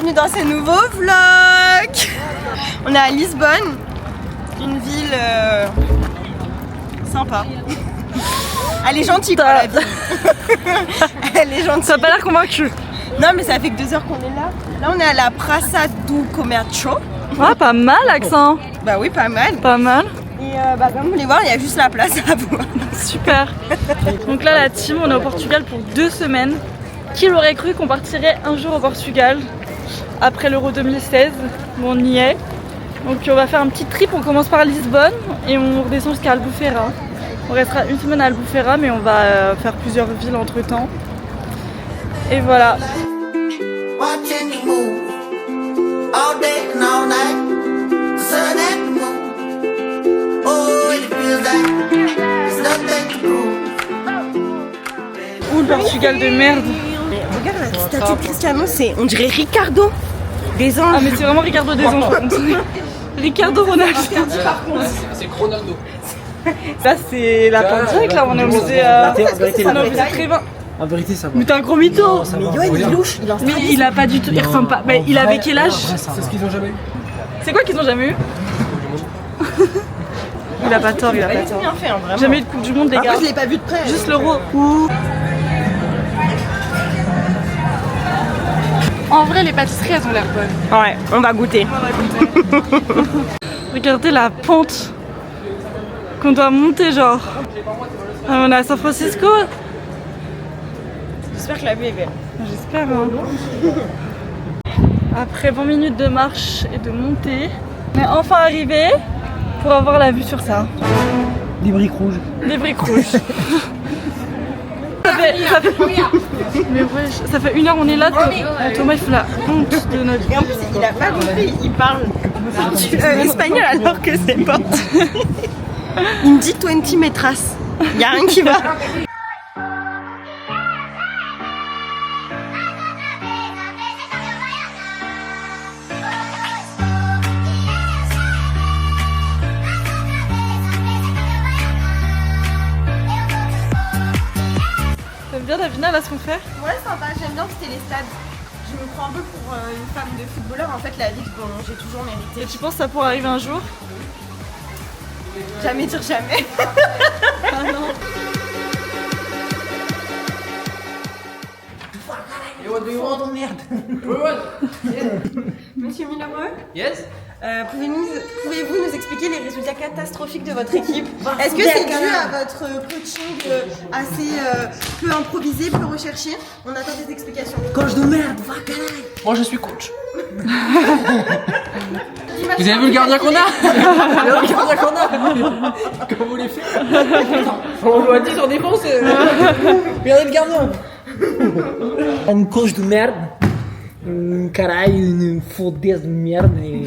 bienvenue dans ce nouveau vlog. On est à Lisbonne, une ville sympa. Elle est gentille quoi la ville. Elle est gentille. Ça a pas l'air convaincu. Non mais ça fait que 2 heures qu'on est là. Là on est à la Praça do Comércio. Ah pas mal l'accent. Bah oui pas mal. Pas mal. Et comme vous pouvez voir il y a juste la place à voir. Super. Donc là la team on est au Portugal pour 2 semaines. Qui l'aurait cru qu'on partirait un jour au Portugal après l'Euro 2016. Bon, on y est. Donc on va faire un petit trip, on commence par Lisbonne et on redescend jusqu'à Albufeira. On restera 1 semaine à Albufeira mais on va faire plusieurs villes entre temps. Et voilà. Où le Portugal de merde. Mais regarde la statue de Cristiano, on dirait Ricardo des anges. Ah mais c'est vraiment Ricardo des anges. Ricardo Ronaldo. C'est Ronaldo. Là c'est la Pandiac, là on est au musée Trévin. En vérité, ça va. Mais t'es un gros mytho. Mais Yoann il est louche, il en Mais il a pas du tout, il ressemble pas. Mais il avait quel âge? C'est ce qu'ils ont jamais eu. C'est quoi qu'ils ont jamais eu? Il a pas tort, il a pas bien tort. fait hein, vraiment. Jamais eu de Coupe du Monde les gars. Après je l'ai pas vu de près. Juste l'Euro. En vrai les pâtisseries elles ont l'air bonnes. Ouais, on va goûter. Regardez la pente qu'on doit monter genre. Ah, on est à San Francisco. J'espère que la vue est belle. J'espère hein. Après 20 minutes de marche et de montée, on est enfin arrivé pour avoir la vue sur ça. Des briques rouges. Des briques rouges. Mais wesh, ça fait 1 heure on est là. Thomas il fait la honte de notre. Et en plus il a pas compris, il parle espagnol alors que c'est portugais. Il me dit 20 metras. Y'a rien qui va. T'aimes bien Davina là ce qu'on fait? Ouais sympa, j'aime bien visiter les stades. Je me prends un peu pour une femme de footballeur. En fait la vie bon, j'ai toujours mérité. Et tu penses que ça pourrait arriver un jour? Jamais dire jamais. Ah non. Monsieur Milameux, Yes. pouvez-vous nous expliquer les résultats catastrophiques de votre équipe? Est-ce que c'est dû à votre coaching assez peu improvisé, peu recherché? On attend des explications. Coach de merde, va carré. Moi je suis coach. Vous avez vu le gardien qu'on a? Le gardien qu'on a. Comment vous les faites? On joue à 10 en défense. Regardez le gardien. Un coach de merde. Caralho, une fodeuse de merde. Et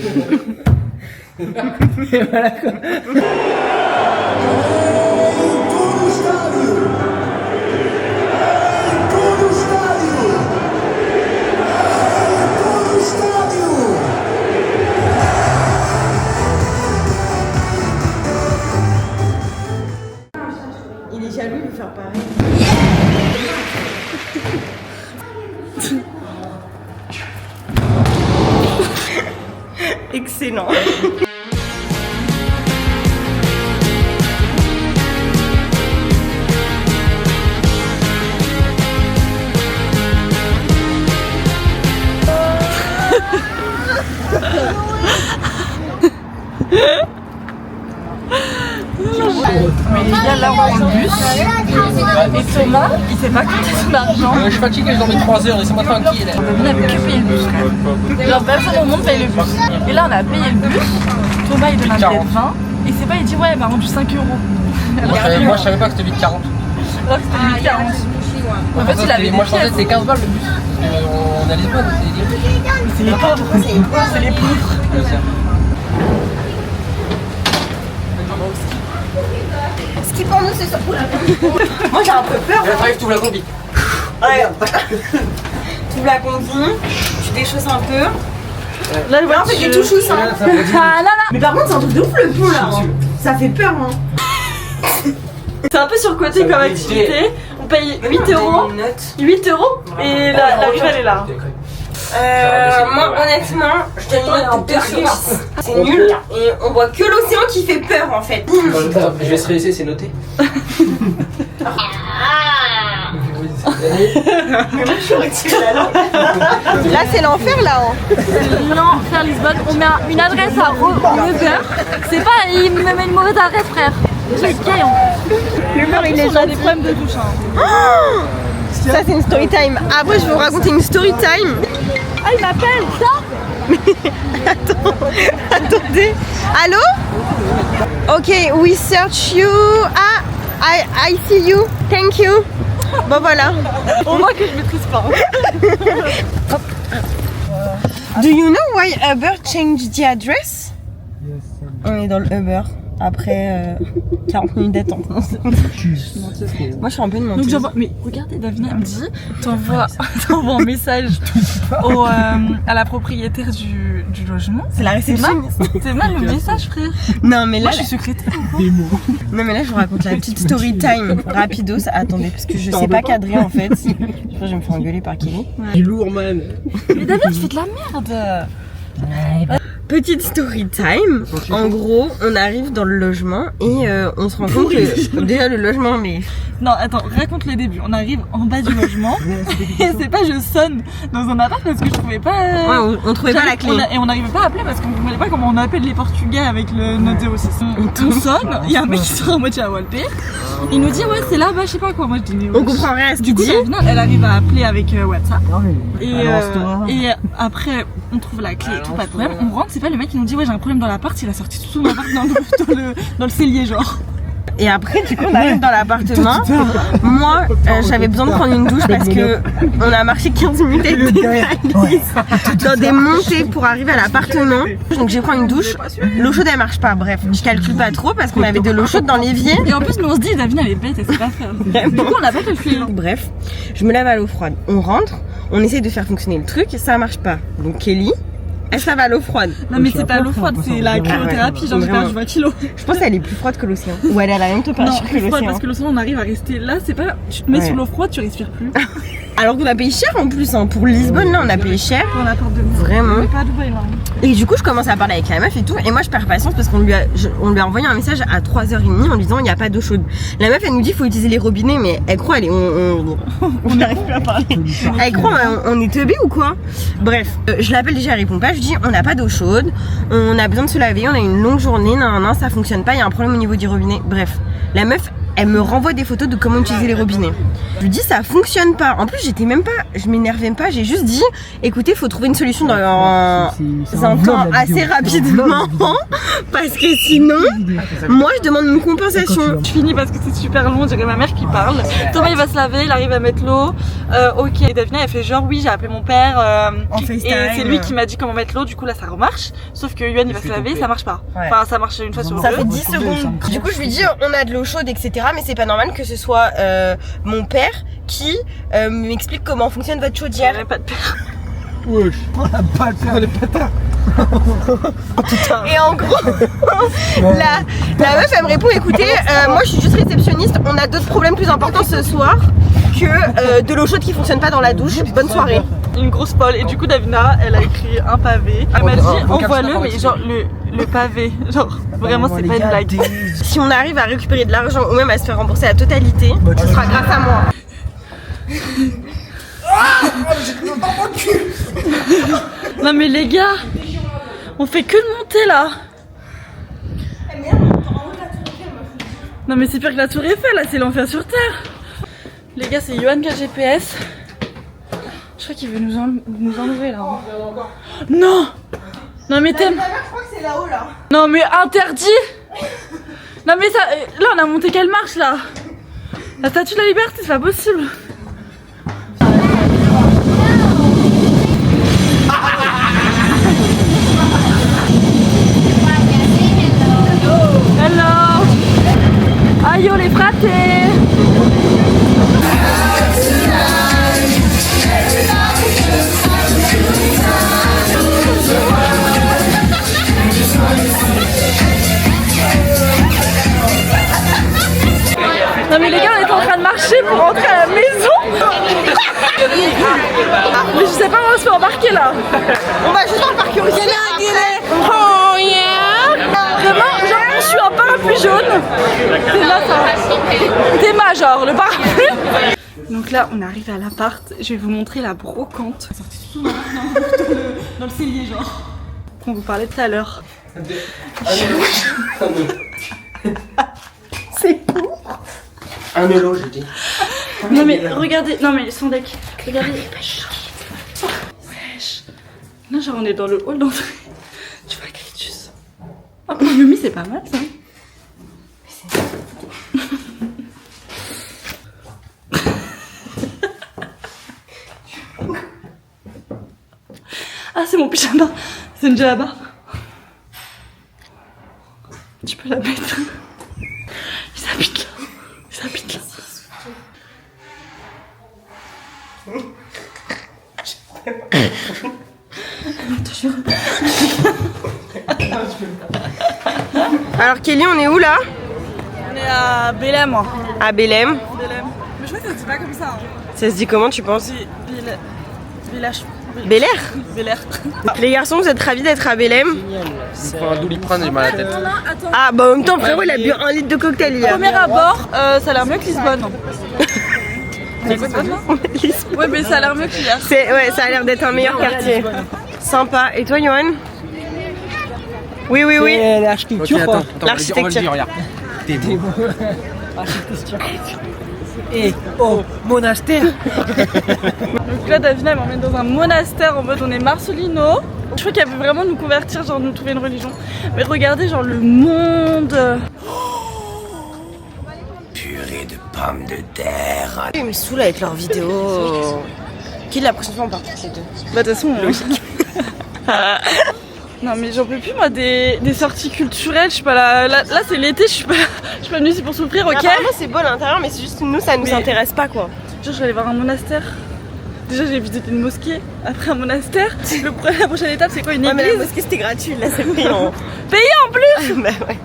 voilà quoi. Il est jaloux de faire pareil. Excellent. Mais les gars là on prend le bus. Et Thomas il sait pas compter son argent. Je suis fatigué, je dormais 3 heures, laissez-moi tranquille. On n'avait que payé le bus frère. Genre personne au monde paye le bus. Et là on a payé le bus. Thomas il donne un billet de 20. Et c'est pas il dit ouais il m'a rendu 5 €. Moi je savais pas que c'était 8,40. Alors que c'était 8,40. En fait il avait Moi je pensais que c'était 15 balles le bus. On a Lisbonne, C'est les pauvres. C'est les pauvres. Ce qui pour nous c'est ça. Moi j'ai un peu peur. là t'arrives, tu ouvres la combi. Ouais. Tu ouvres la combi, tu déchausses un peu. Là le En fait du tout chousse hein. Ah là là. Mais par contre c'est un truc de ouf le pont là. Ça fait peur hein. C'est un peu surcoté comme activité. On paye 8 €. 8 € et la rive elle est là. Moi, honnêtement, je donne une note de 2 sur 10. C'est nul. Et on voit que l'océan qui fait peur en fait. Je vais se laisser, c'est noté. Là, c'est l'enfer là. L'enfer Lisbonne, on met une adresse à Uber. C'est pas, il me met une mauvaise adresse, frère. J'ai caillon. L'Uber, il est On a des problèmes de douche. Ça, c'est une story time. Après, je vais vous raconter une story time. Ah, il m'appelle, ça? Attendez. Allô? Ok, we search you. Ah, I see you. Thank you. Bon, voilà. Au moins que je maîtrise pas. Do you know why Uber changed the address? On est dans le Uber. Après 40 minutes d'attente. Moi je suis un peu une menteuse. Donc mais regardez, Davina elle me dit t'envoies un message à la propriétaire du logement. C'est la réception. C'est mal le message, frère. Non mais là, moi je suis secrétaire. Non mais là je vous raconte la petite story time rapidos. Attendez parce que je sais pas cadrer en fait. Je vais me faire engueuler par Kelly. Du lourd, man. Mais Davina tu fais de la merde. Petite story time. En gros, on arrive dans le logement et on se rend compte que déjà le logement, mais non, attends, raconte le début. On arrive en bas du logement et c'est pas je sonne dans un appart parce que je trouvais pas. Ouais, on trouvait pas la clé. Et on n'arrivait pas à appeler parce qu'on comprenait pas comment on appelle les Portugais avec le note 06. On sonne, il y a un mec qui sort en moitié à Walpé. Il nous dit ouais c'est là-bas, je sais pas quoi. Moi je dis mais on comprend rien à ce du qu'il coup, dit. elle arrive à appeler avec WhatsApp. Et après on trouve la clé et tout, pas de problème. On rentre, c'est pas le mec qui nous dit ouais j'ai un problème dans l'appart, il a sorti tout son appart dans le cellier genre. Et après, du coup, on arrive dans l'appartement. Moi, j'avais besoin de prendre une douche parce que on a marché 15 minutes avec dans des montées pour arriver à l'appartement. Donc j'ai pris une douche. L'eau chaude elle marche pas. Bref, je calcule pas trop parce qu'on avait de l'eau chaude dans l'évier. Et en plus, nous on se dit, Davina elle est bête, elle sait pas faire. Du coup, on l'a pas calculé. Bref, je me lave à l'eau froide. On rentre, on essaie de faire fonctionner le truc, ça marche pas. Donc Kelly, elle se lave à l'eau froide. Non mais c'est pas l'eau froide, c'est la cryothérapie, genre j'ai perdu 20 kilos. Je pense qu'elle est plus froide que l'océan. Ou elle est à la même température que l'océan. Parce que l'océan on arrive à rester là, c'est pas. Tu te mets sous l'eau froide, tu respires plus. Alors qu'on a payé cher en plus, hein. Pour Lisbonne là on a payé cher. Pour la porte de Lisbonne. Vraiment. Mais pas à Dubaï là. Et du coup je commence à parler avec la meuf et tout. Et moi je perds patience parce qu'on lui a envoyé un message à 3h30 en lui disant il n'y a pas d'eau chaude. La meuf elle nous dit il faut utiliser les robinets, mais elle croit on n'arrive plus à parler. Elle croit on est teubés ou quoi? Bref, je l'appelle déjà, elle répond pas. Je dis on n'a pas d'eau chaude, on a besoin de se laver, on a une longue journée, non ça fonctionne pas, il y a un problème au niveau du robinet. Bref, la meuf elle me renvoie des photos de comment utiliser les robinets. Je lui dis ça fonctionne pas. En plus j'étais même pas, je m'énervais même pas, j'ai juste dit écoutez faut trouver une solution dans un temps assez rapidement parce que sinon moi je demande une compensation. Je finis parce que c'est super long, on dirait ma mère qui parle. Thomas il va se laver, il arrive à mettre l'eau. Ok, et Davina elle fait genre oui j'ai appelé mon père et c'est lui qui m'a dit comment mettre l'eau, du coup là ça remarche. Sauf que Yuan il va se laver, ça marche pas. Enfin ça marche une fois sur deux. Ça fait 10 secondes. Du coup je lui dis on a de l'eau chaude etc. Mais c'est pas normal que ce soit mon père qui m'explique comment fonctionne votre chaudière. J'avais pas de père. Wesh, on a pas le père, les pétards. Et en gros, la meuf elle me répond écoutez, moi je suis juste réceptionniste, on a d'autres problèmes plus importants ce soir que de l'eau chaude qui fonctionne pas dans la douche. Bonne soirée. Une grosse folle. Et du coup Davina elle a écrit un pavé. Elle m'a dit envoie-le mais genre le pavé. Genre vraiment c'est pas une blague. Si on arrive à récupérer de l'argent ou même à se faire rembourser la totalité, ce sera grâce à moi. Non mais les gars, on fait que de monter là. Non mais c'est pire que la tour Eiffel là, c'est l'enfer sur terre. Les gars c'est Yohan qui a le GPS. Je crois qu'il veut nous enlever là. Non. Non mais t'aimes. Je crois que c'est là-haut là. Non mais interdit. Non mais ça, là on a monté quelle marche là? La statue de la liberté, c'est pas possible. Hello. Aïe les fratés. Non mais les gars on est en train de marcher pour rentrer à la maison. Mais je sais pas où on se fait embarquer là. On va juste embarquer au ciel. Oh yeah. Vraiment, genre on suit un parapluie jaune. C'est là ça. Théma genre, le parapluie. Donc là on arrive à l'appart, je vais vous montrer la brocante. Dans le cellier genre. Qu'on vous parlait tout à l'heure. C'est pour. Un mélo, je dis. Non mais regardez, non mais son deck, regardez. Wesh. Là genre on est dans le hall d'entrée. Tu vois Cactus. Oh pour Yumi c'est pas mal ça. Ah c'est mon pyjama. C'est une djellaba. Tu peux la mettre. Ils habitent là. Ils habitent là. Alors Kelly, on est où là? On est à Belém. À Belém. Mais je crois que ça se dit pas comme ça. Hein. Ça se dit comment tu penses? Village. Bel Air. Bel Air. Les garçons, vous êtes ravis d'être à Belém? Il faut un Doliprane, j'ai mal à la tête. Attends. Ah bah en même temps frérot il a bu 1 litre de cocktail hier. Premier abord, ça a l'air mieux que Lisbonne. C'est quoi Lisbonne là? Ouais mais ça a l'air mieux qu'hier. Ouais, ça a l'air d'être un meilleur quartier. Sympa. Et toi Johan? Oui. L'architecture, quoi. L'architecture. On va le dire, regarde. T'es beau. Architecture. Et au monastère. Donc là Davina elle m'emmène dans un monastère en mode on est Marcelino. Je crois qu'elle veut vraiment nous convertir, genre nous trouver une religion. Mais regardez genre le monde. Purée de pommes de terre. Ils me saoulent avec leurs vidéos. Qui la prochaine fois on part toutes les deux? Bah de toute façon logique. Non mais j'en peux plus moi des sorties culturelles, je suis pas là c'est l'été, je suis pas venue ici pour souffrir, ok? Apparemment c'est beau à l'intérieur mais c'est juste que nous ça nous intéresse pas quoi. Genre je vais aller voir un monastère. Déjà j'ai visité une mosquée, après un monastère. La prochaine étape c'est quoi, une Ouais mais la église? mosquée c'était gratuit, là c'est payant. Payé en plus. Bah ouais.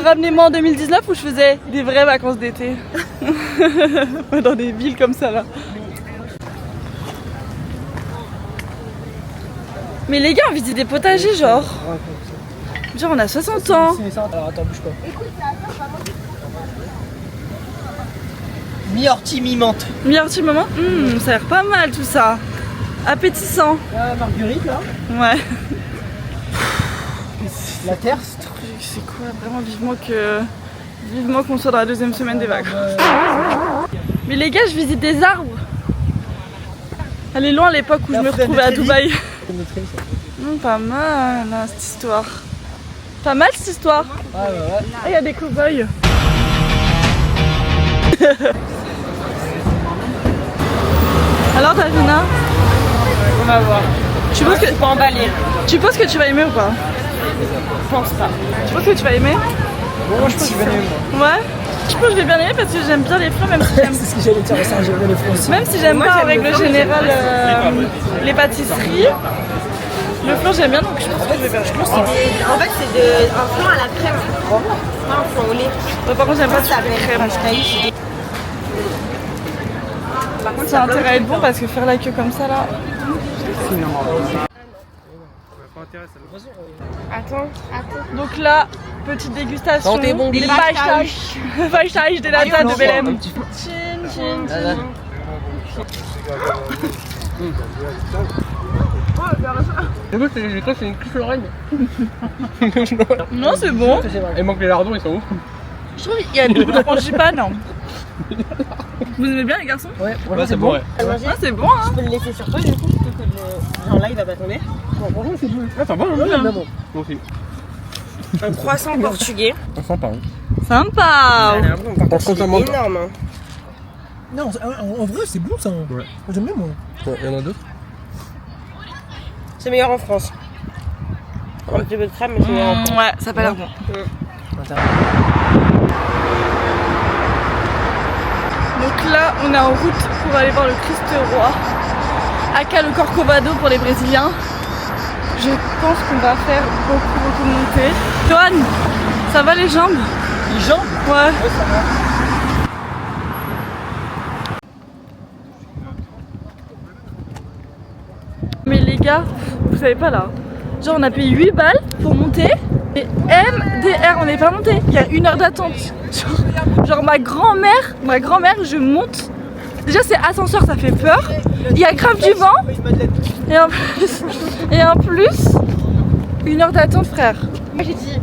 Ramenez-moi en 2019 où je faisais des vraies vacances d'été. Dans des villes comme ça là. Mais les gars on visite des potagers genre. Genre on a 60 ans. Alors attends, bouge pas. Mi-ortie, mi-menthe. Mi-ortie moment, ça a l'air pas mal tout ça. Appétissant. Marguerite là. Ouais. La terre. C'est quoi vraiment vivement qu'on soit dans la deuxième semaine des vacances. Mais les gars je visite des arbres. Elle est loin l'époque où je me retrouvais à Dubaï. Pas mal là, cette histoire. Pas mal cette histoire. Ouais. Ah il y a des cow-boys. Alors Davina, On va voir. tu penses que Pas emballé. tu penses que tu vas aimer ou pas? Je pense pas. Tu penses que tu vas aimer? Bon, moi je pense que je vais aimer, moi. Ouais. Je pense que je vais bien aimer parce que j'aime bien les fruits même si j'aime. C'est ce que j'allais dire, ça, j'aime bien les fruits aussi. Même si j'aime Moi, pas en j'aime règle le flan, mais générale les pâtisseries. Le flan j'aime bien donc je pense que je vais bien. En fait c'est un flan à la crème. Pas un flan au lait. Ouais, par contre j'aime pas Ça tout avec crème. Par contre Ça a intérêt à être bon parce que faire la queue comme ça là. Attends. Donc là, petite dégustation. Sentez bon des goût. Weissteig des latas de Belém. Chin, chin, chin. J'ai cru que c'est une cuisse Lorraine. Non, c'est bon. Il manque les lardons, ils sont où? Je trouve qu'il y a beaucoup de frangipane. Vous aimez bien les garçons? Ouais, Ouais, c'est bon. Ouais. Ah, c'est bon hein. Tu peux le laisser sur toi du coup plutôt que de... Genre là il va pas tomber. franchement, c'est bon. Ah, ça va, Ouais, hein? bon. Moi aussi. Un croissant portugais. On sent pas, hein. Sympa. Elle a un bon, par contre, contre, ça il manque est énorme. Hein. Non, en vrai, c'est bon ça. Ouais. J'aime bien moi. Il y en a d'autres? C'est meilleur en France. Un petit peu de crème mais c'est meilleur en France. Ouais, ça a pas l'air bon. Donc là, on est en route pour aller voir le Christ Roi. Aka le Corcovado pour les Brésiliens. Je pense qu'on va faire beaucoup de montées. Johan, ça va les jambes? Les jambes? Ouais. Ouais, ça va. gars, vous savez pas là. Genre on a payé 8 balles pour monter. Et MDR, on n'est pas monté. Il y a 1 heure d'attente. Genre ma grand-mère, je monte. Déjà c'est ascenseur, ça fait peur. Il y a grave du vent. Et en plus 1 heure d'attente, frère. Moi j'ai dit,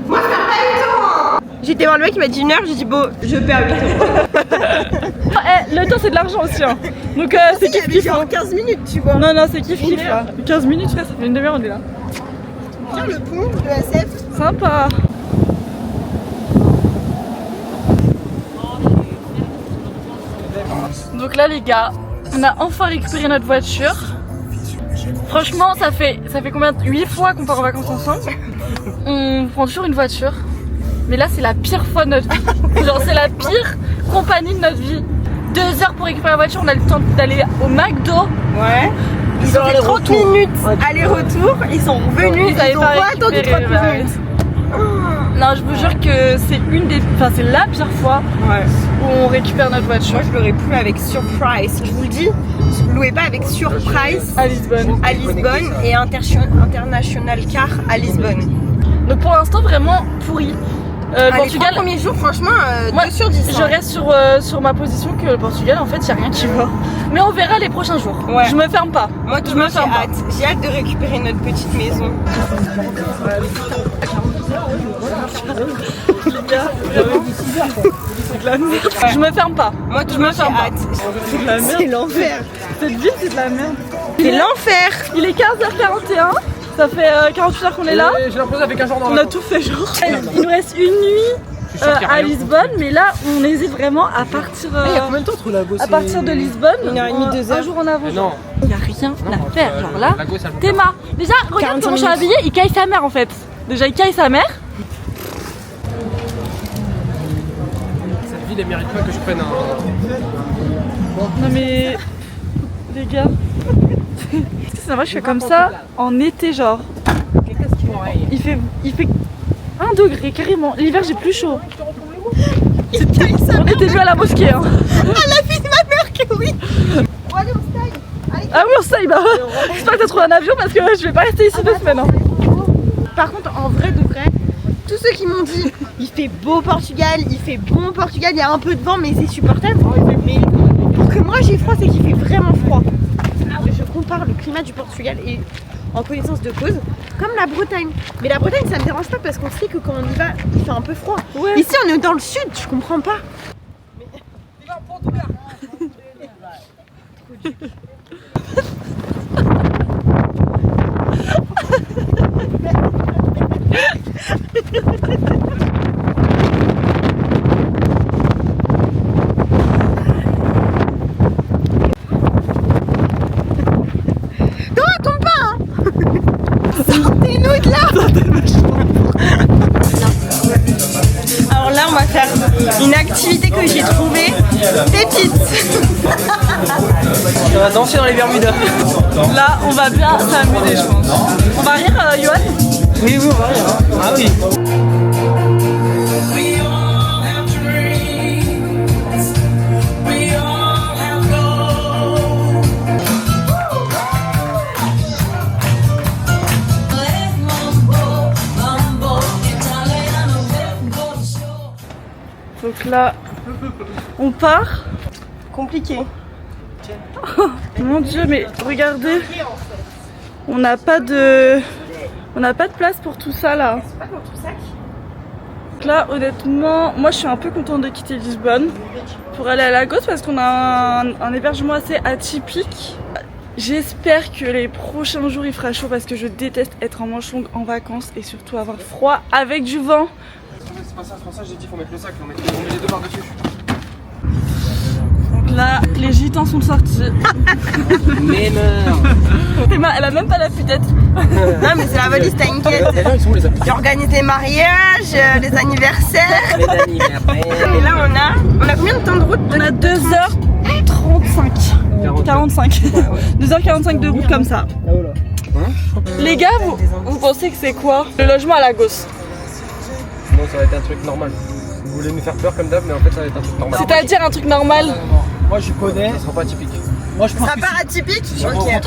moi ça pas eu le temps. J'étais voir le mec, il m'a dit 1 heure, j'ai dit bon, je perds 8 temps. Le temps c'est de l'argent aussi hein. Donc c'est kiff kiff. Genre 15 minutes, tu vois. Non, c'est kiff kiff là. 15 minutes, frère, ça fait 1 demi-heure, on est là. Tiens le pont de SF. Sympa. Donc là les gars, on a enfin récupéré notre voiture. Franchement ça fait combien 8 fois qu'on part en vacances ensemble. On prend toujours une voiture. Mais là c'est la pire fois de notre vie. Genre c'est la pire compagnie de notre vie. 2 heures pour récupérer la voiture, on a le temps d'aller au McDo. Ouais. Ils ont fait 30 minutes aller-retour, ils sont revenus, ils ont pas attendu 30 minutes. Non, je vous jure que c'est la pire fois où on récupère notre voiture. Moi je l'aurais plus avec surprise, je vous le dis, louez pas avec surprise à Lisbonne et International Car à Lisbonne. Donc pour l'instant vraiment pourri. Portugal, les premiers jours franchement 2 sur 10. Je reste sur ma position que le Portugal en fait il n'y a rien qui va. Mais on verra les prochains jours. Ouais. Je me ferme pas. Moi tout le monde j'ai hâte de récupérer notre petite maison. Je me ferme pas. Moi tout le monde j'ai hâte. C'est l'enfer. Cette ville c'est de la merde. C'est l'enfer. Il est 15h41. Ça fait 48 heures qu'on est là. J'ai l'impression avec un jour dans on a tout fait genre. Il nous reste une nuit à Lisbonne, mais là on hésite vraiment à partir. Il y a combien de temps entre Lagos à partir de Lisbonne, 1h30, 2 heures. Un jour en avant. Non. Il n'y a rien à faire. Genre là, Théma. Déjà, regarde comment je suis habillée, il caille sa mère en fait. Déjà, il caille sa mère. Cette ville, elle mérite pas que je prenne un. Non mais. Les gars. C'est vrai, je fais comme ça en été, genre. Il fait 1 degré carrément. L'hiver, j'ai plus chaud. On était vus à la mosquée. Hein. Ah, la fille de ma mère que oui. Allez, on se taille. Ah oui, on se taille. Bah, j'espère que t'as trouvé un avion parce que je vais pas rester ici 2 semaines. Hein. Par contre, en vrai de vrai, tous ceux qui m'ont dit il fait beau Portugal, il fait bon au Portugal, il y a un peu de vent mais c'est supportable. Mais pour que moi j'ai froid, c'est qu'il fait vraiment froid. Je compare le climat du Portugal et en connaissance de cause comme la Bretagne. Mais la Bretagne ça me dérange pas parce qu'on sait que quand on y va, il fait un peu froid. Ouais. Ici on est dans le sud, je comprends pas. Alors là on va faire une activité que j'ai trouvée pépite. On va danser dans les Bermudas. Là on va bien s'amuser je pense. On va rire Yoann? Oui, on va rire. Ah oui. Donc là, on part. Compliqué. Oh, mon Dieu, mais regardez, on n'a pas de place pour tout ça là. Donc là, honnêtement, moi je suis un peu contente de quitter Lisbonne pour aller à Lagos parce qu'on a un hébergement assez atypique. J'espère que les prochains jours il fera chaud parce que je déteste être en manche longue en vacances et surtout avoir froid avec du vent. C'est pas ça, c'est pour ça que j'ai dit faut mettre le sac, on met les 2 par-dessus. Donc là, les gitans sont sortis. Mais non. Théma, elle a même pas la tête. Non mais c'est la valise, t'inquiète. Ils sont où les appuis? J'organise les mariages, les anniversaires. Les anniversaires. Et là on a combien de temps de route? On a 2h35. 45. 2h45 de route comme ça. Les gars, vous pensez que c'est quoi le logement à Lagos? Non, ça va être un truc normal. Vous voulez nous faire peur comme d'hab, mais en fait ça va être un truc normal. C'est-à-dire un truc normal? Moi je connais. Ça sera pas atypique. Moi je pense Ça que part atypique? au contraire.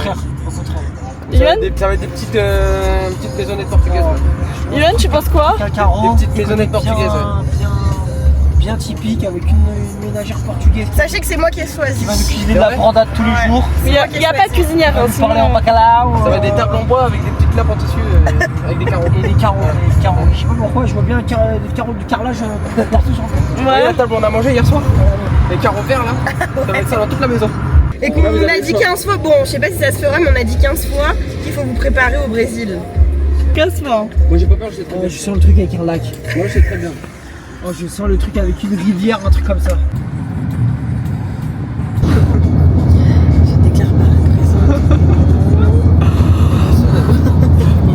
Yoann, Ça va être des petites maisonnettes portugaises. Ouais. Yoann, tu penses quoi? Un carreau. Des petites maisonnettes portugaises. Bien typique avec une ménagère portugaise Sachez que c'est moi qui ai choisi. qui va nous cuisiner de la brandade tous les jours. Il n'y a pas de cuisinière. On va Hein, nous parler en sinon... bacalao. Ça va être des tables en bois avec des petites lampes en tissu avec des carreaux. Et des carreaux. Je sais pas pourquoi, je vois bien des carreaux du carrelage partout sur le Ouais. Ouais. La table où on a mangé hier soir. Les carreaux verts là. Ça va être ça dans toute la maison. Et qu'on vous a dit 15 fois, bon, je sais pas si ça se fera, mais on a dit 15 fois qu'il faut vous préparer au Brésil. Casse-moi. Moi j'ai pas peur, je sais très bien. Je sens le truc avec un lac. Moi je sais très bien. Oh, je sens le truc avec une rivière, un truc comme ça. Je déclare pas la présence.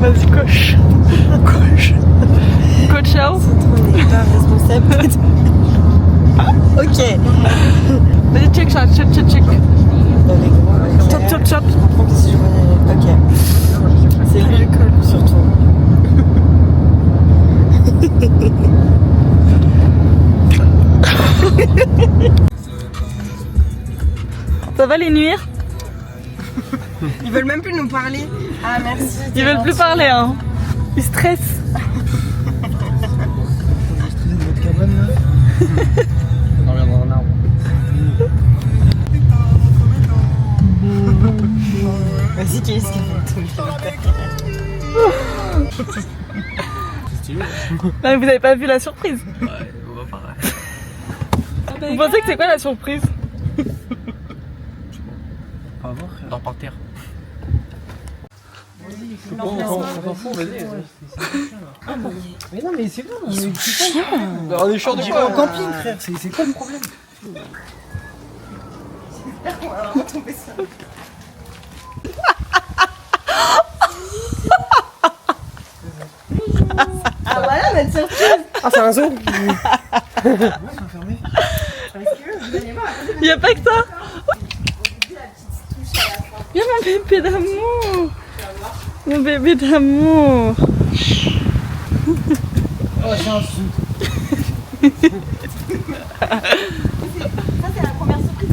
Vas-y, coche. Coche. Coach ciao. On n'est pas responsable. Ok. Vas-y, check ça, check. Chop, chop, chop. Ok. C'est l'alcool surtout. Ça va les nuire? Ils veulent même plus nous parler. Ah merci. Ils veulent plus parler, hein. Ils stressent. Notre cabane là. On revient dans un arbre. Vas-y, qu'est-ce qu'il Non, mais vous avez pas vu la surprise? Ouais, on va pareil. Vous pensez que c'est quoi la surprise? On va voir. On dort par terre. On s'en fout, vas-y. Mais non, mais c'est bon. On est chiant de On quoi au camping, frère. C'est quoi le problème? Ah voilà notre surprise. Ah, c'est un zoo. Y'a pas que ça. Viens mon bébé d'amour. Mon bébé d'amour. Oh, c'est un sou. Ça c'est la première surprise.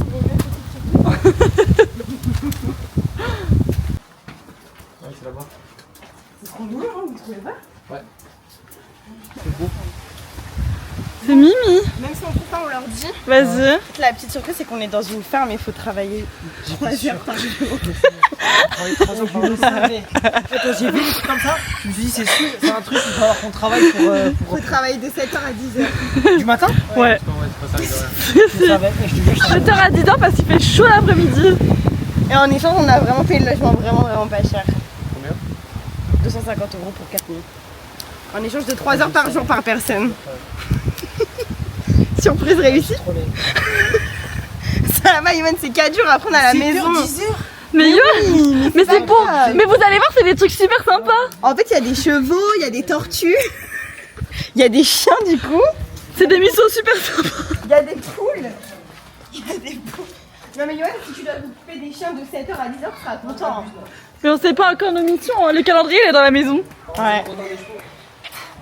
Ouais, c'est là-bas. C'est trop mignon, hein, vous trouvez pas? Ouais. C'est Mimi. Même si on trouve pas, on leur dit. Vas-y. La petite surprise, c'est qu'on est dans une ferme et il faut travailler 3 heures par jour. Je le savais. En fait, quand j'ai vu des trucs comme ça, je me suis dit, c'est sûr, c'est un truc qu'il va falloir qu'on travaille pour. Faut travailler de 7h à 10h. Du matin? Ouais. Ouais, c'est pas ça, Je savais, je te jure, je savais. 7h à 10h parce qu'il fait chaud l'après-midi. Et en échange, on a vraiment payé le logement vraiment pas cher. Combien? 250 € pour 4 nuits. En échange de 3 heures par jour par personne. Surprise réussie. Ça va, Yoann, c'est 4 jours, après on est à la maison. 10h. Mais yo, mais pas c'est bon. grave. Mais vous allez voir, c'est des trucs super sympas. En fait, il y a des chevaux, il y a des tortues, il y a des chiens du coup, C'est des missions super sympas. il y a des poules. Il y a des poules. Non mais Yoann, si tu dois t'occuper des chiens de 7h à 10h, tu seras content. Mais on sait pas encore nos missions. Hein. Le calendrier il est dans la maison. Ouais.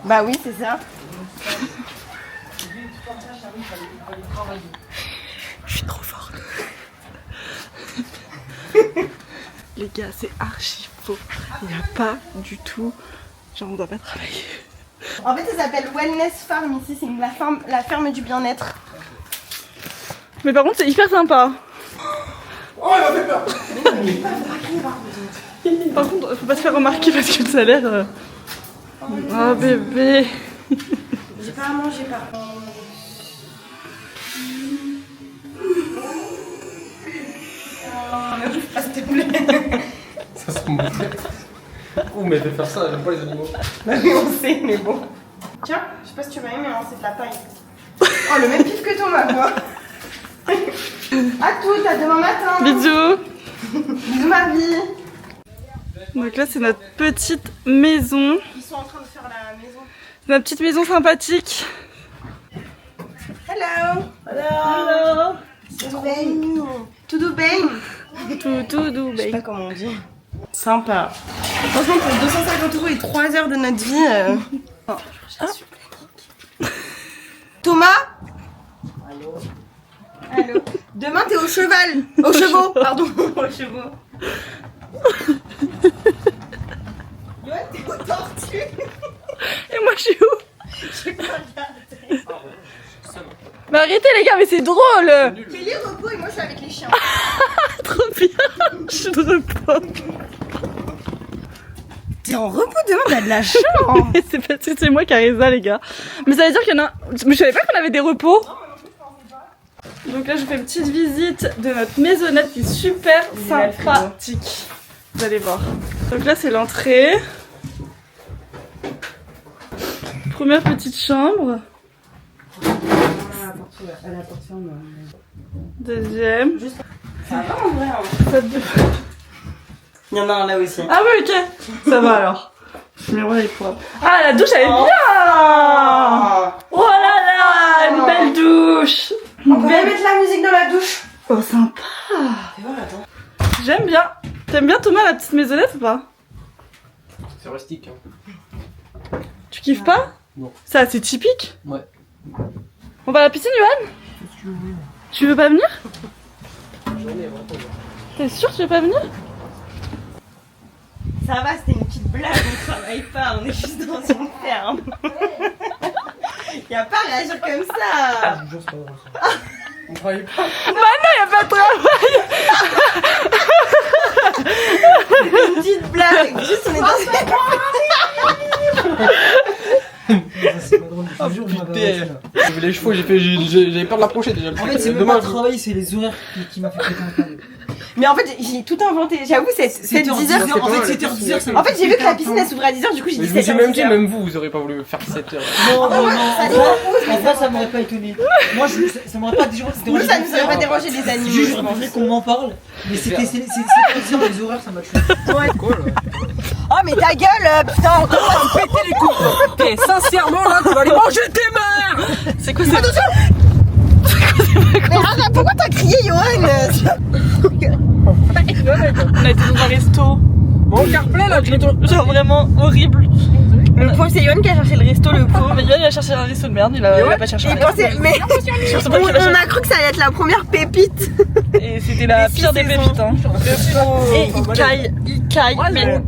Bah oui, c'est ça. Je suis trop forte. Les gars, c'est archi faux. Il n'y a pas du tout. Genre, on doit pas travailler. En fait, ça s'appelle Wellness Farm ici, c'est la ferme du bien-être. Mais par contre, c'est hyper sympa. Oh, il m'a fait peur. Par contre, faut pas se faire remarquer parce que ça a l'air. Oh bébé. J'ai pas à manger par contre. Ah, s'il te plaît. Ça se monte. Oh, mais de faire ça, j'aime pas les animaux. Bah oui, on sait, mais bon. Tiens, je sais pas si tu vas aimer, hein, c'est de la paille. Oh, le même pif que Thomas, quoi. À tout, à demain matin. Bisous. Bisous, ma vie. Donc là, c'est notre petite maison. Ils sont en train de faire la maison. Notre petite maison sympathique. Hello. Hello. Tudo bem? Tudo bem? Tout Je sais pas comment on dit. Sympa. Franchement, pour 250 € et 3 heures de notre vie. Thomas? Allô? Demain, t'es au cheval. Au chevaux, pardon. Au chevaux. T'es au tortue. Et moi je suis où? Mais arrêtez les gars, mais c'est drôle. Kelly au repos et moi je suis avec les chiens. Trop bien. Je suis de repos. T'es en repos demain, t'as de la chance. Mais c'est parce que c'est moi qui ai ça les gars. Mais ça veut dire qu'il y en a... Mais je savais pas qu'on avait des repos. Donc là je fais une petite visite de notre maisonnette qui est super sympathique. Vous allez voir. Donc là c'est l'entrée. Première petite chambre. Deuxième. Ça va en vrai. Il y en a un là aussi. Ah oui ok. Ça va alors. Miroir et poids. Ah la douche elle est bien. Oh là là, une belle douche. On pourrait mettre la musique dans la douche. Oh sympa. J'aime bien. T'aimes bien Thomas la petite maisonnette ou pas? C'est rustique. Hein. Tu kiffes pas? Non. C'est assez typique. Ouais. On va à la piscine Yoann? Tu veux pas venir? T'es sûr que tu veux pas venir? Ça va, c'était une petite blague, on travaille pas, on est juste dans une ferme. Y'a pas à réagir comme ça. Je vous jure, c'est pas drôle, ça. On travaille pas. Bah non, y'a pas de travail. Une petite blague, juste on est dans une Ça, c'est pas drôle. Je vous jure, je m'avais arrêté, là. J'avais les chevaux, j'avais peur de l'approcher déjà. En fait, c'est même pas le travail, c'est les horaires qui m'a fait péter un câble. Mais en fait, j'ai tout inventé. J'avoue, c'est 10h. En fait, c'était 10h, ça En fait, j'ai vu que la piscine elle s'ouvrait à 10h, du coup, j'ai Mais dit je me suis 7h. même dit, même vous aurez pas voulu faire 7 heures. Non, non, non. ça En dépend. vrai, ça m'aurait pas étonné. Moi, ça m'aurait pas dérangé. Nous, ça nous aurait pas dérangé les animaux. Je voudrais qu'on m'en parle. Mais c'était les horaires, ça m'a tué. Oh, mais ta gueule, putain, encore. Péter les couilles. T'es sincèrement là, tu vas aller manger tes mères. C'est quoi ça? Mais arrête, pourquoi t'as crié, Johan? On a été dans un resto. Bon, carplay là, Genre vraiment horrible. Le pauvre, c'est Johan qui a cherché le resto, le pauvre. Mais Yoann il a cherché un resto de merde, il a pas cherché un Et resto. pensez, mais on a cru que ça allait être la première pépite. Et c'était la Les pire des 6 saisons. pépites hein. Et il caille, mais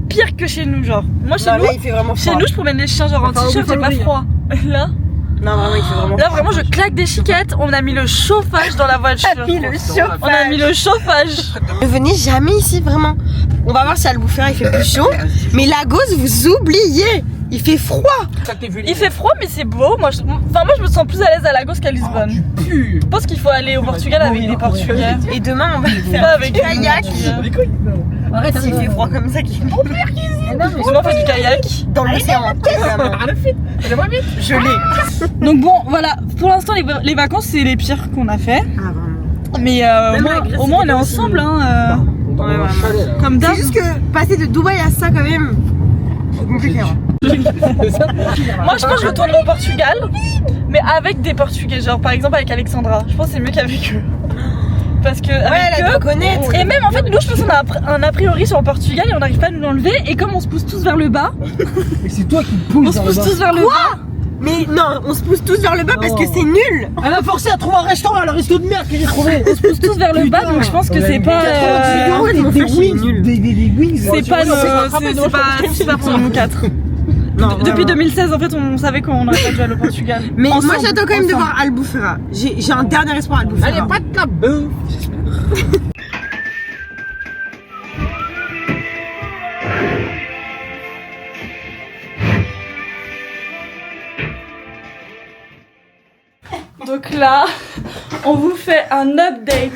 pire que chez nous genre. Moi chez Non, nous, là, il fait vraiment chez froid. nous je promène les chiens genre en t-shirt, c'est pas froid. Là, Non, vraiment, il fait vraiment là vraiment je claque des chiquettes, on a mis le chauffage dans la voiture. On a mis le chauffage. Ne venez jamais ici, vraiment. On va voir si à le bouffer, il fait plus chaud. Mais Lagos, vous oubliez. Il fait froid. Il fait froid mais c'est beau. Moi je me sens plus à l'aise à Lagos qu'à Lisbonne. Je pense qu'il faut aller au Portugal avec des Portugais. Et demain, on va Pas faire avec du kayak. Arrête, S'il fait froid comme ça, qu'il fait on fait du kayak. dans l'océan. Je l'ai. Donc bon, voilà, pour l'instant les vacances c'est les pires qu'on a fait. Ah, vraiment. Mais au moins on est ensemble hein. Ouais, vraiment. Comme d'hab. C'est juste que passer de Dubaï à ça, quand même, c'est compliqué. Hein. Moi je pense que je retournerai au Portugal, mais avec des Portugais, genre par exemple avec Alexandra. Je pense que c'est mieux qu'avec eux. Parce que Ouais, avec elle eux, doit connaître. et même en fait nous je pense qu'on a un a priori sur le Portugal et on n'arrive pas à nous l'enlever. Et comme on se pousse tous vers le bas, Et c'est toi qui me on pousse se vers le pousse bas. tous vers le bas. Mais non, on se pousse tous vers le bas parce que c'est nul. Elle a forcé à trouver un restaurant, le resto de merde que j'ai trouvé. On se pousse tous vers le bas, donc je pense que c'est pas. 90 euros, ils m'ont Des fait chier, wings, nul. des wings. C'est pas, c'est pas pour nous quatre. Non, Depuis vraiment. 2016, en fait, on savait qu'on n'aurait pas dû aller au Portugal. Mais moi Ensemble, j'attends quand même de ensemble. voir Albufeira. J'ai un dernier espoir à Albufeira. Allez, pas de la bouffe. Donc là, on vous fait un update.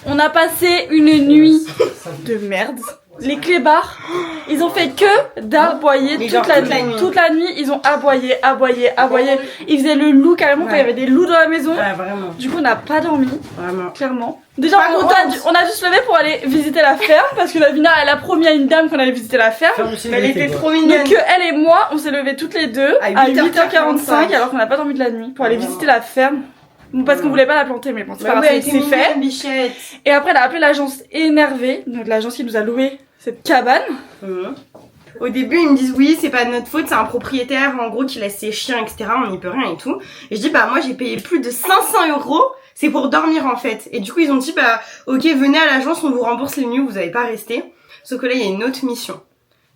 On a passé une nuit de merde. Les clébards, ils ont fait que d'aboyer Mais toute genre la toute la nuit. nuit. Toute la nuit, ils ont aboyé. Ils faisaient le loup carrément quand il y avait des loups dans la maison. Ouais, vraiment. Du coup, on n'a pas dormi, Vraiment. clairement. Déjà, Pas on a dû se lever pour aller visiter la ferme parce que la Vina, elle a promis à une dame qu'on allait visiter la ferme. Elle était trop Donc mignonne. elle et moi, on s'est levés toutes les deux À à 8h45 8h45 alors qu'on n'a pas dormi de la nuit pour aller visiter la ferme. Bon, parce qu'on voulait pas la planter, mais bon, c'est pas Bah grave, oui, elle c'est était fait. mignonne, bichette. Et après, elle a appelé l'agence énervée, donc l'agence qui nous a loué cette cabane. Au début, ils me disent oui, c'est pas de notre faute, c'est un propriétaire en gros qui laisse ses chiens, etc. On n'y peut rien et tout. Et je dis bah moi j'ai payé plus de 500 €, c'est pour dormir en fait. Et du coup ils ont dit bah ok venez à l'agence, on vous rembourse les nuits, vous avez pas resté. Sauf que là, il y a une autre mission.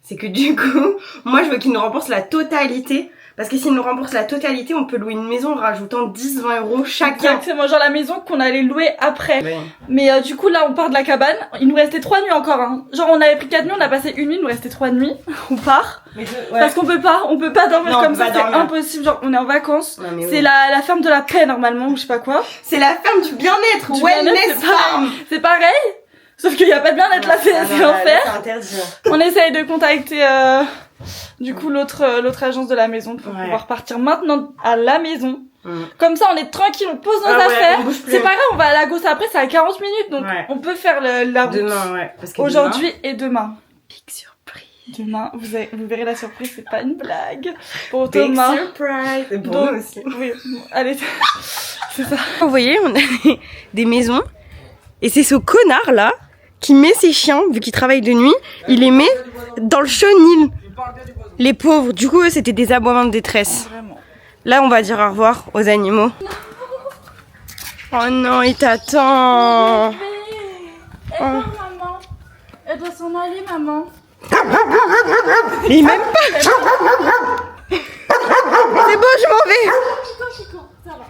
C'est que du coup, moi, je veux qu'ils nous remboursent la totalité. Parce que s'ils nous remboursent la totalité, on peut louer une maison en rajoutant 10-20 euros chacun. Exactement, genre la maison qu'on allait louer après. Ouais. Mais du coup, là, on part de la cabane. Il nous restait 3 nuits encore. Hein. Genre, on avait pris 4 nuits, on a passé une nuit, il nous restait 3 nuits. On part. Mais Parce qu'on peut pas dormir Non, comme on ça, peut pas c'est dormir. impossible. Genre, on est en vacances. Non, mais C'est oui. la ferme de la paix, normalement, ou je sais pas quoi. C'est la ferme du bien-être, Du wellness bien-être, c'est pareil. farm. C'est pareil. Sauf qu'il y a pas de bien-être là, c'est l'enfer. C'est interdit. On essaye de contacter du coup l'autre agence de la maison pour pouvoir partir maintenant à la maison. Comme ça on est tranquille, on pose nos affaires. C'est pas grave, on va à Lagos après, c'est à 40 minutes donc on peut faire la route Demain, parce que aujourd'hui et demain. Big surprise. Demain, vous verrez la surprise, c'est pas une blague pour Big Thomas. surprise. Et pour Donc, nous aussi. Oui, allez, c'est ça. Vous voyez, on a des maisons. Et c'est ce connard là qui met ses chiens, vu qu'il travaille de nuit, il les met dans le chenil. Les pauvres. Du coup, eux, c'était des aboiements de détresse. Vraiment. Là, on va dire au revoir aux animaux. Oh non, il t'attend. Maman. Elle doit s'en aller, maman. Il m'aime pas. C'est bon, je m'en vais. Chico, ça va.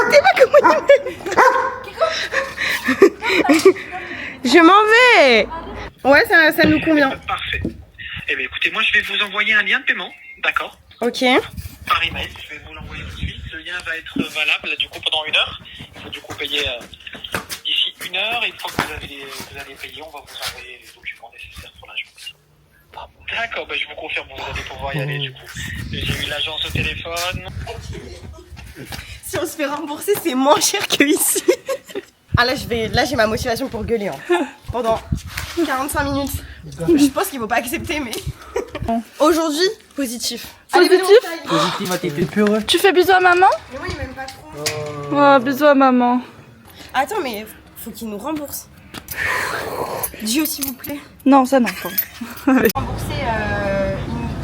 C'est pas comment il m'aime. Je m'en vais. Ouais, ça nous convient. Parfait. Eh bien, écoutez, moi, je vais vous envoyer un lien de paiement, d'accord? Ok. Par email, je vais vous l'envoyer tout de suite. Le lien va être valable, là, du coup, pendant 1 heure. Il faut du coup payer d'ici 1 heure. Et une fois que vous allez payer, on va vous envoyer les documents nécessaires pour l'agence. D'accord, ben, je vous confirme, vous allez pouvoir y aller, du coup. J'ai eu l'agence au téléphone. Si on se fait rembourser, c'est moins cher que ici. Ah là, j'ai ma motivation pour gueuler pendant 45 minutes. Je pense qu'il faut pas accepter, mais aujourd'hui, positif. Positif. Positif, t'es plus heureux. Tu fais bisous à maman? Mais moi, il m'aime pas trop. Oh, bisous à maman. Attends, mais faut qu'il nous rembourse. Dieu, s'il vous plaît. Non, ça non. Rembourser,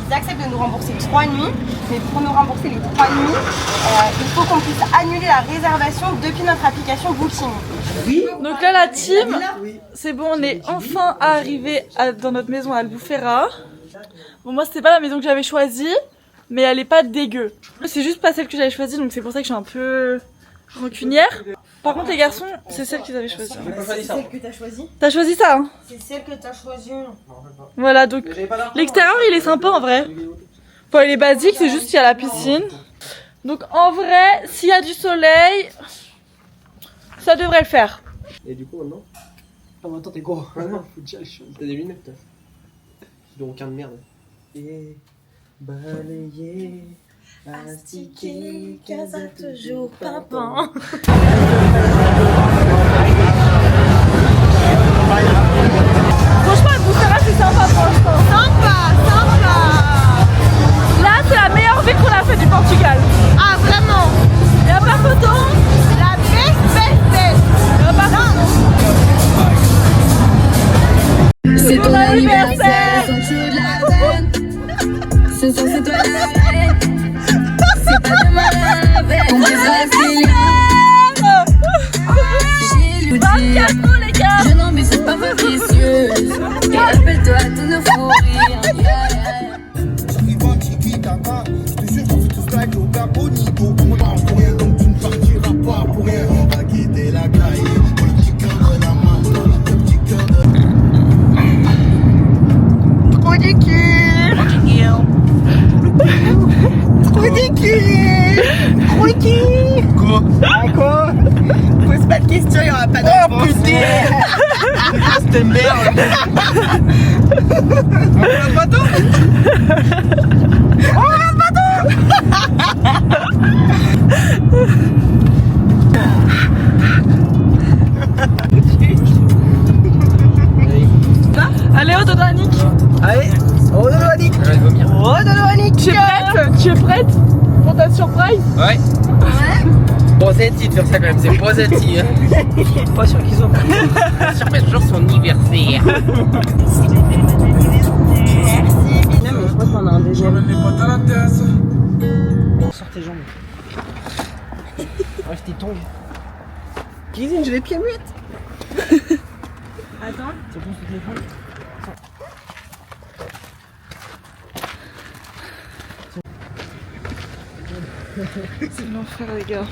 ils acceptent de nous rembourser 3 nuits, mais pour nous rembourser les 3 nuits, il faut qu'on puisse annuler la réservation depuis notre application Booking. Donc là, la team, c'est bon, on est enfin arrivé dans notre maison à Albufeira. Bon, moi, c'était pas la maison que j'avais choisie, mais elle est pas dégueu. C'est juste pas celle que j'avais choisie, donc c'est pour ça que je suis un peu rancunière. Par contre, les garçons, c'est celle qu'ils avaient choisie. C'est celle que t'as choisie. T'as choisi ça, hein? C'est celle que t'as choisie. Voilà, donc l'extérieur, il est sympa en vrai. Enfin, il est basique, c'est juste qu'il y a la piscine. Donc en vrai, s'il y a du soleil, ça devrait le faire. Et du coup, maintenant? Ah, mais attends, t'es gros. Ah non, faut déjà le chaud. T'as des lunettes, toi. De requin de merde. Et balayer, astiquer, casa toujours papa. Franchement, Albufeira, c'est sympa pour l'instant. Sympa. Là, c'est la meilleure ville qu'on a fait du Portugal. Ah, vraiment. Y'a pas photo? La best. Y'a pas photo. C'est ton anniversaire, ce soir c'est toi la reine. C'est pas demain la veille. On est brésiliens. J'ai lui dit 24 ans, les gars. je n'embuse pas ma vicieuse. Et rappelle-toi tous nos fous rires. J'arrive à Tiki-Taka, je te jure, j'en fais tout ce like au Caponito. On me parle pour rien, donc tu ne partiras pas pour rien. On va quitter la caille, le petit cœur de la main, le petit cœur de... Trop du cul. Quoi? Pose pas de questions, il y aura pas de réponse. C'était merde. On a le bateau. Allez, Ododanik. Allez, on va vomir. On va vomir. Tu es prête? Tu es prête pour ta surprise? Ouais. Posetti de faire ça quand même, c'est Posetti. Hein. Pas sûr qu'ils ont. Pas sûr, mais toujours son anniversaire. Merci. Non, mais je crois qu'on a un deuxième. Sors tes jambes. Enlève tes tongs. Cuisine, j'ai les pieds muettes. Attends. C'est l'enfer les gars.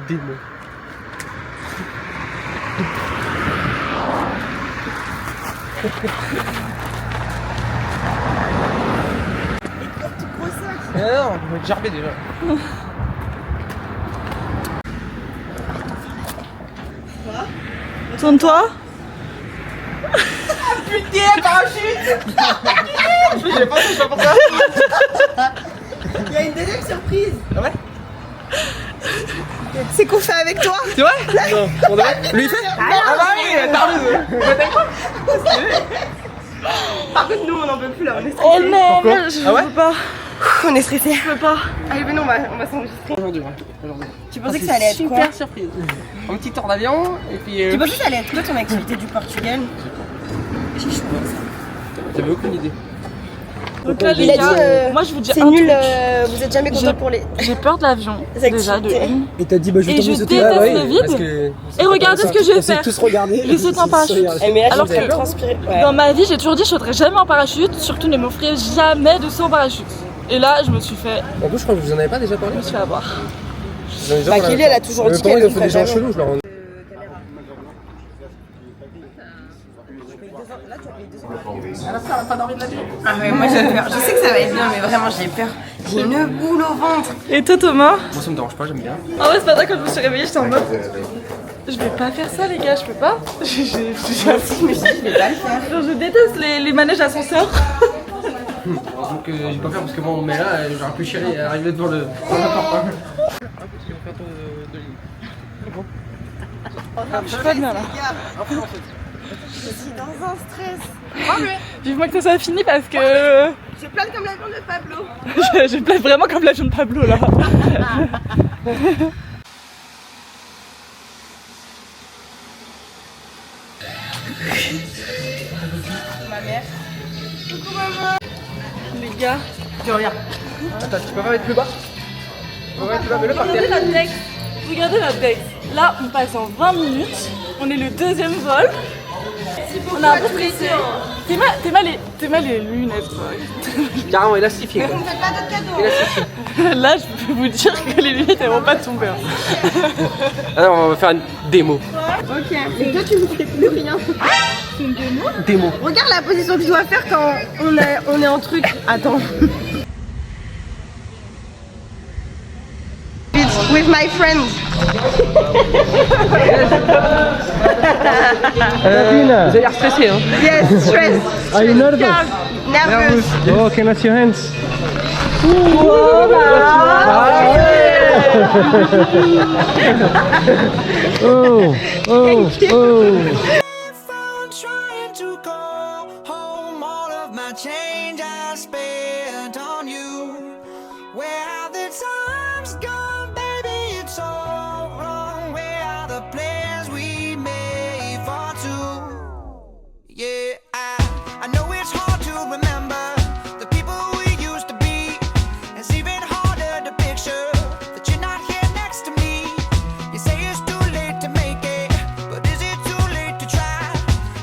Démon. Non, on va être gerbé déjà. Tourne-toi. Putain, parachute. J'ai pas fait, je sais pas pourquoi. Il y a une deuxième surprise. Ah ouais? C'est qu'on fait avec toi. C'est vrai? Non, on devrait. Lui il fait? Ah bah oui, Par contre, nous, on n'en peut plus là, on est stressés. Oh non, mais je Ah ouais peux pas. On est stressés. Je peux pas. Allez, venez, on va s'enregistrer. Aujourd'hui, ouais. Aujourd'hui. Tu pensais que ça allait être quoi? Super surprise. Un petit tour d'avion et puis. Tu pensais que ça allait être quoi ton activité du Portugal? J'ai chaud. J'avais aucune idée. Donc là, les Il a gars, dit, moi je vous dis c'est un nul, truc. vous êtes jamais content pour les. J'ai peur de l'avion, Les déjà de activités. une. Et t'as dit, bah je vais Et je tomber sauter déteste là, le vide. parce que- Et regardez ce que je vais faire. tous regarder. Les sauter en parachute. Eh, mais là, Alors je vais que- transpirer. Ouais. Dans ma vie, j'ai toujours dit je sauterai jamais en parachute, surtout ne m'offrez jamais de saut en parachute. Et là, je me suis fait, En plus, je crois que vous en avez pas déjà parlé. je me suis fait avoir. Bah, Kelly, elle a toujours dit qu'elle ils ont le fait des gens ferait jamais. chelous, je leur en Ah ouais, moi j'ai peur. Je sais que ça va être bien, mais vraiment j'ai peur. J'ai une boule au ventre. Et toi, Thomas? Moi, ça me dérange pas, j'aime bien. Ah ouais, ce matin, quand je me suis réveillée, j'étais en mode. Je vais pas faire ça, les gars, je peux pas. Moi aussi, je me suis dit, je vais pas le faire. Genre, je déteste les manèges ascenseurs. Heureusement que j'ai pas fait parce que moi on me met là, j'aurais pu chialer et arriver devant la porte. Je suis pas bien là. Je suis dans un stress. Vivement que ça soit fini parce que. Je plane comme l'avion de Pablo. je plaide vraiment comme l'avion de Pablo là. Ma mère. Les gars, Tu reviens. Attends, tu peux pas mettre plus bas? Ouais, tu vas mettre le par regardez terre. notre texte. Regardez notre texte. Là, on passe en 20 minutes. On est le deuxième vol. On a un peu pressé. T'es mal les lunettes. Quoi. Carrément élastifié quoi. Vous me faites pas d'autres cadeaux. Là, je peux vous dire que les lunettes elles vont pas tomber. Hein. Alors on va faire une démo. Ok. Mais toi, tu ne fais plus rien. Démo. Regarde la position que je dois faire quand on est en truc. Attends. It's with my friend. Vous avez l'air stressé hein? Yes, stress. Are you nervous? Nervous. Oh, can I see your hands? Oh, oh, oh. Trying to call home all of my change I spent on you. Where have the times gone, baby? It's all wrong. Where are the plans we made for two? Yeah, I know it's hard to remember the people we used to be. It's even harder to picture that you're not here next to me. You say it's too late to make it, but is it too late to try?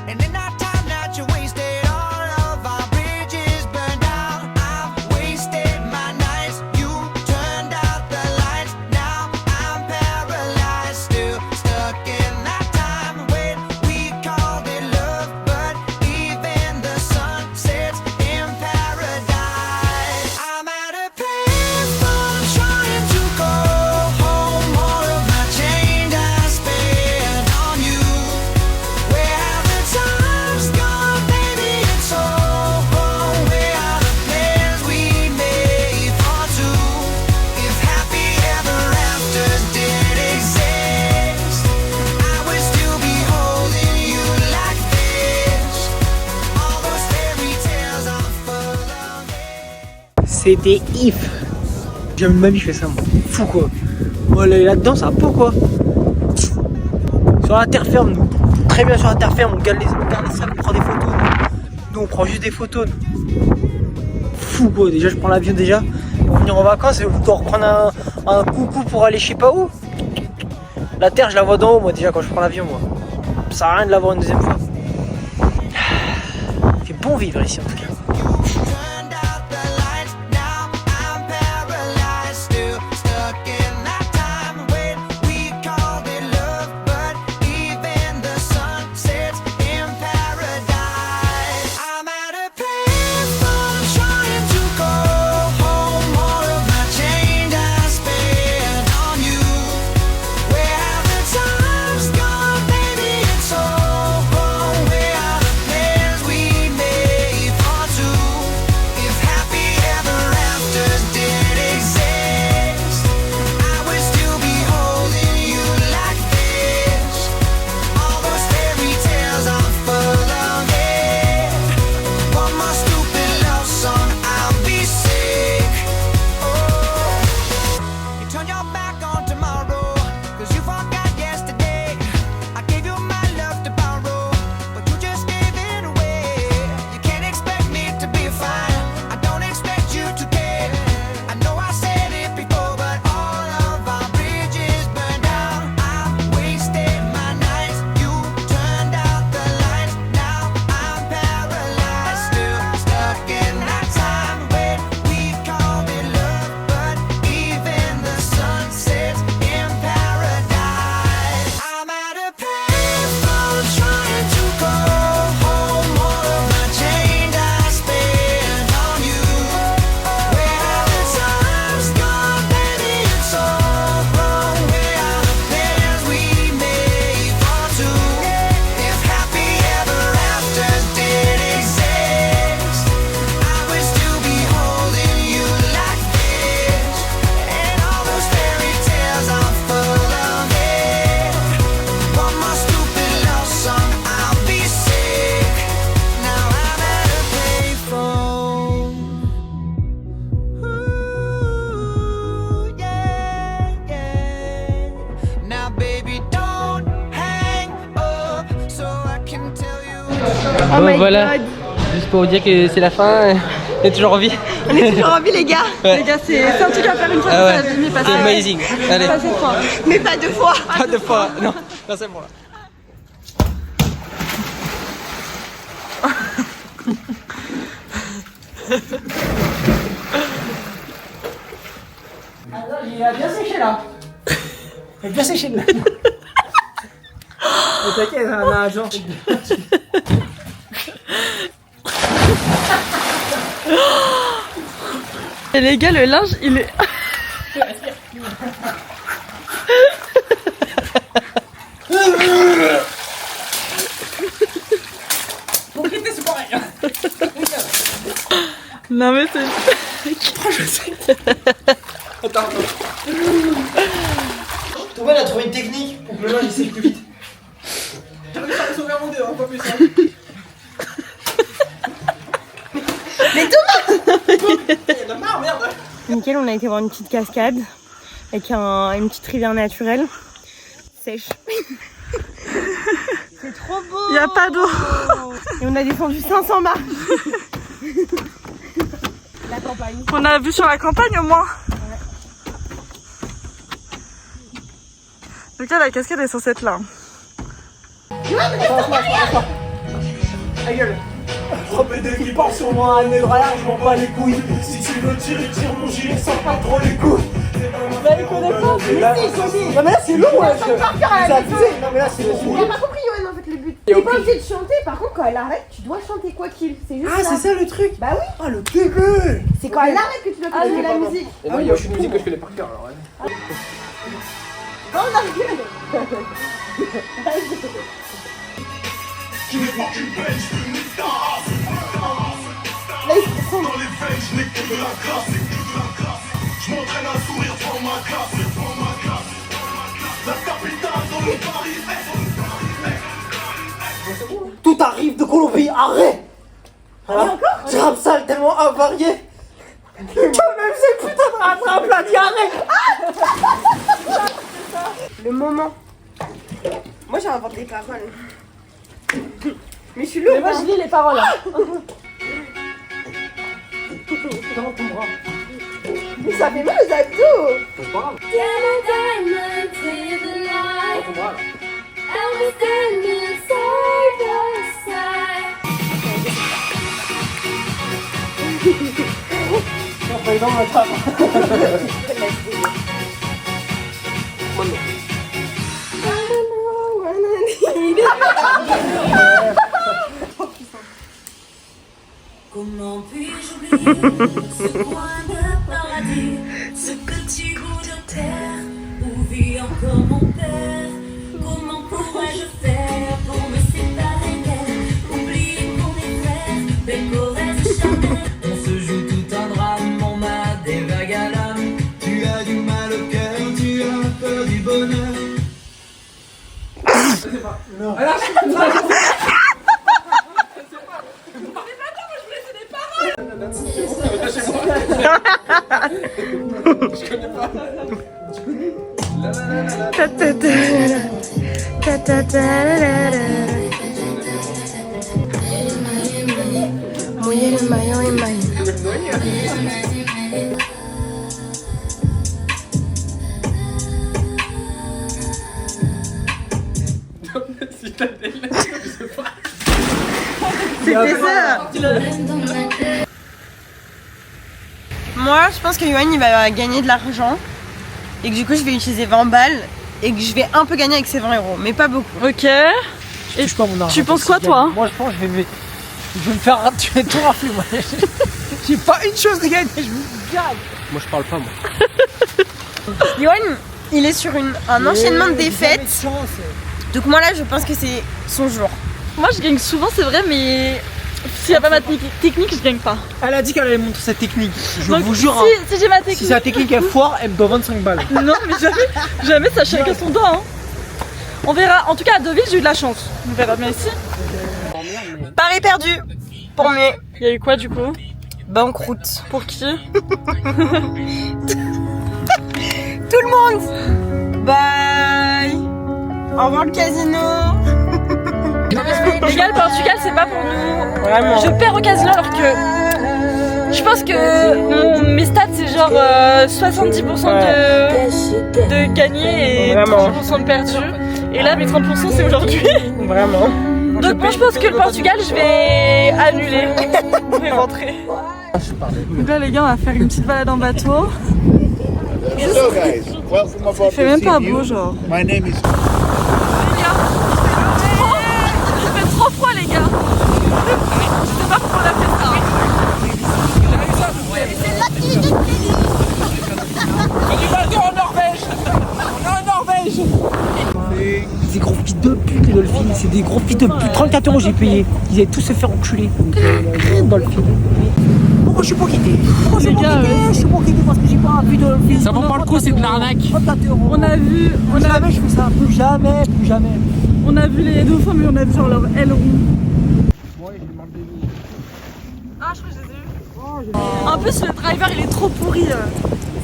And in that time that you wasted, all of our bridges burned out. I've wasted my nights, you turned out the lights. Now I'm paralyzed, still stuck in that time when we called it love. But even the sun sets in paradise. I'm at a place I'm trying to go home. All of my change I spent on you. Where have the times gone, baby? It's all wrong. Where are the plans we made for two? If happy ever afters did exist, I would still be holding you like this. All those fairy tales are full of it. C'était if. Jamais de ma vie je fais ça, moi. Fou quoi. Moi là-dedans, ça a pas quoi. Sur la terre ferme, nous. Très bien sur la terre ferme, on garde les sacs, on prend des photos. Nous, on prend juste des photos. Nous. Fou quoi. Déjà, je prends l'avion déjà. Pour venir en vacances, et on doit reprendre un coucou pour aller je sais pas où. La terre, je la vois d'en haut, moi, déjà, quand je prends l'avion, moi. Ça sert à rien de la voir une deuxième fois. Il fait bon vivre ici, en tout cas. my voilà, God. juste pour vous dire que c'est la fin, on est toujours en vie. On est toujours en vie les gars. Ouais. Les gars, c'est un truc à faire une fois Ah dans ouais, sa vie, mais pas c'est amazing. Allez, pas cette fois. Mais pas deux fois. pas deux fois, non, c'est moi. Il a bien séché là. Il a bien séché là. Mais t'inquiète, on a un genre. Et les gars, le linge, il est... Pour quitter, c'est pareil. Non mais c'est... Attends. Thomas, il a trouvé une technique pour que le linge il sèche plus vite. J'arrive à sauver mon deux, pas plus. Mais Thomas. Il y en a marre, merde. Nickel, on a été voir une petite cascade avec une petite rivière naturelle. Sèche. C'est trop beau. Il n'y a pas d'eau. Et on a descendu 500 marches. La campagne. On a vu sur la campagne au moins. Donc là, la cascade est censée être là. Ta gueule. Oh, mais dès qu'il part sur moi, un nez de rayard, je m'en bats les couilles. Si tu veux tirer, tire mon gilet, sors pas trop les couilles. Bah, il connaît pas. Mais si, ils sont dit. Non, mais là, c'est long, ouais. C'est abusé. Non, mais là, c'est long. Il a pas compris, Yoann, en fait, le but. T'es pas obligé de chanter, par contre, quand elle arrête, tu dois chanter quoi qu'il. C'est juste Ah, ça. c'est ça le truc. Bah oui. Ah, le début. C'est quand elle arrête que tu dois connaître la musique. Et moi, il y a une musique que je connais par cœur, alors. Oh, la gueule. Là, il se prend. Je m'entraîne à sourire devant ma classe. La capitale dans le Paris. Tout arrive de Colombie, arrête. Voilà. Ce rap sale tellement avarié. Même ces putains de rap là, dis arrête. Le moment. Moi, j'invente des paroles. Mais je suis lourde. Mais moi, je lis les paroles. Mais ça fait mal aux abdos. C'est pas grave. stay the night. And we standing side by side. Comment puis-je oublier ce coin de paradis, ce petit bout de terre où vit encore mon père? Comment pourrais-je faire pour me séparer d'elle? Oublier qu'on est frères, des caresses charnelles. On se joue tout un drame, on a des vagues à l'âme. Tu as du mal au cœur, tu as peur du bonheur. Mouiller le maillot et maillot. C'était ça. Moi, je pense que Yoann il va gagner de l'argent et que du coup je vais utiliser 20 balles et que je vais un peu gagner avec ces 20 euros, mais pas beaucoup. Ok. Je touche pas mon argent. Tu penses quoi, toi, hein? Moi, je pense que je vais me faire tout rafler, moi. J'ai pas une chose de gagner, je me gagne. Moi, je parle pas, moi. Yoann, il est sur un enchaînement de défaites. Donc moi là, je pense que c'est son jour. Moi, je gagne souvent, c'est vrai, mais s'il y a pas ma technique, je gagne pas. Elle a dit qu'elle allait montrer sa technique. Je Donc, vous jure, si j'ai ma technique. si sa technique est foire, elle me doit 25 balles. Non, mais jamais ça chacun son doigt. Hein. On verra. En tout cas, à Deauville, j'ai eu de la chance. On verra bien ici. Pari perdu pour moi. Il y a eu quoi du coup? Banqueroute. Pour qui? Tout le monde. Bye. Au revoir le casino. Les gars, le Portugal, c'est pas pour nous. Vraiment. Je perds au casino alors que je pense que mes stats, c'est genre 70% de gagné et Vraiment. 30% de perdu. Et là, mes 30%, c'est aujourd'hui. Vraiment. Donc moi, je pense que le Portugal, je vais annuler. Je vais rentrer. Donc là, les gars, on va faire une petite balade en bateau. Hello guys, welcome aboard. Il fait même pas beau, genre. My name is. Les gars, il fait trop froid, les gars. Je sais pas pourquoi on a fait ça. Des gros fils de pute, les Dolphins, c'est des gros fils de pute. 34 euros j'ai payé. Ils allaient tous se faire enculer. Dolphins. Pourquoi je suis pas quitté? Pourquoi je suis pas quitté? Je suis pas quitté parce que j'ai pas un but de Dolphins. Ça vaut pas le coup, c'est de l'arnaque. 34 euros. On a vu, Jamais je fais ça. Plus jamais, plus jamais. on a vu les dauphins, mais on a vu genre leur aileron. Ah, je crois que je les ai vus. En plus, le driver, il est trop pourri.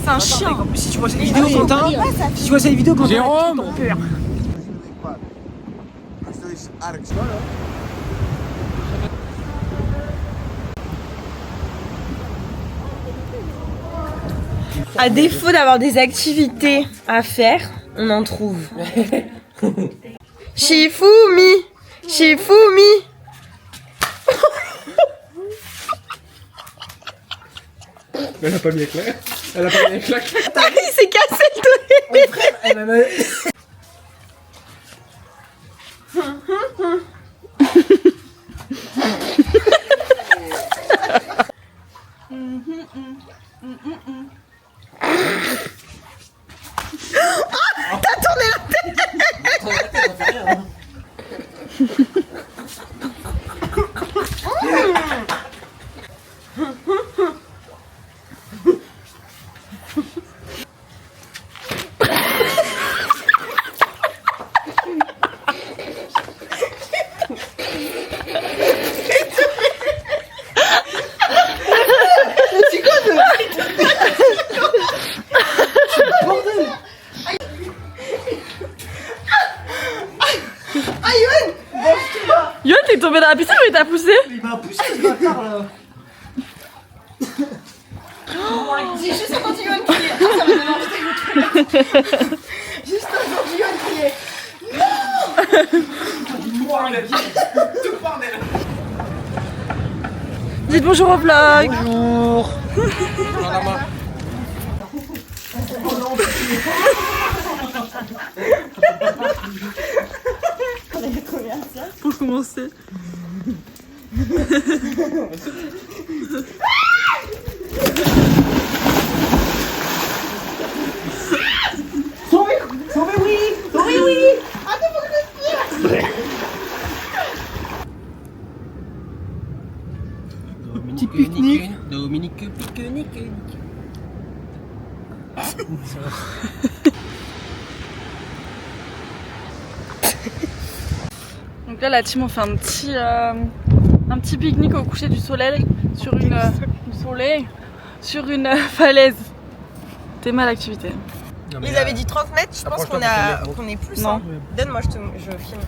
C'est un chien. Si tu vois cette vidéo, Quentin, si tu vois cette vidéo, Quentin, Jérôme. t'en peur. À défaut d'avoir des activités à faire, on en trouve. Shifumi, Shifumi. Elle a pas mis éclair. Elle a pas mis éclair. Il s'est cassé le doigt. T'as tourné la tête. Yoann, t'es tombé dans la piscine ou il t'a poussé? Il m'a poussé ce bâtard là. J'ai juste entendu Yoann crier. Ah, ça m'a donné envie de le truc. Juste Dites bonjour au vlog. Bonjour. Pour commencer. Petit pique-nique. Dominique pique-nique. Donc là, la team, on fait un petit pique-nique au coucher du soleil sur une falaise. T'es mal l'activité. Ils avaient dit 30 mètres, je pense qu'on est plus. Non. Hein. Donne-moi, je filme.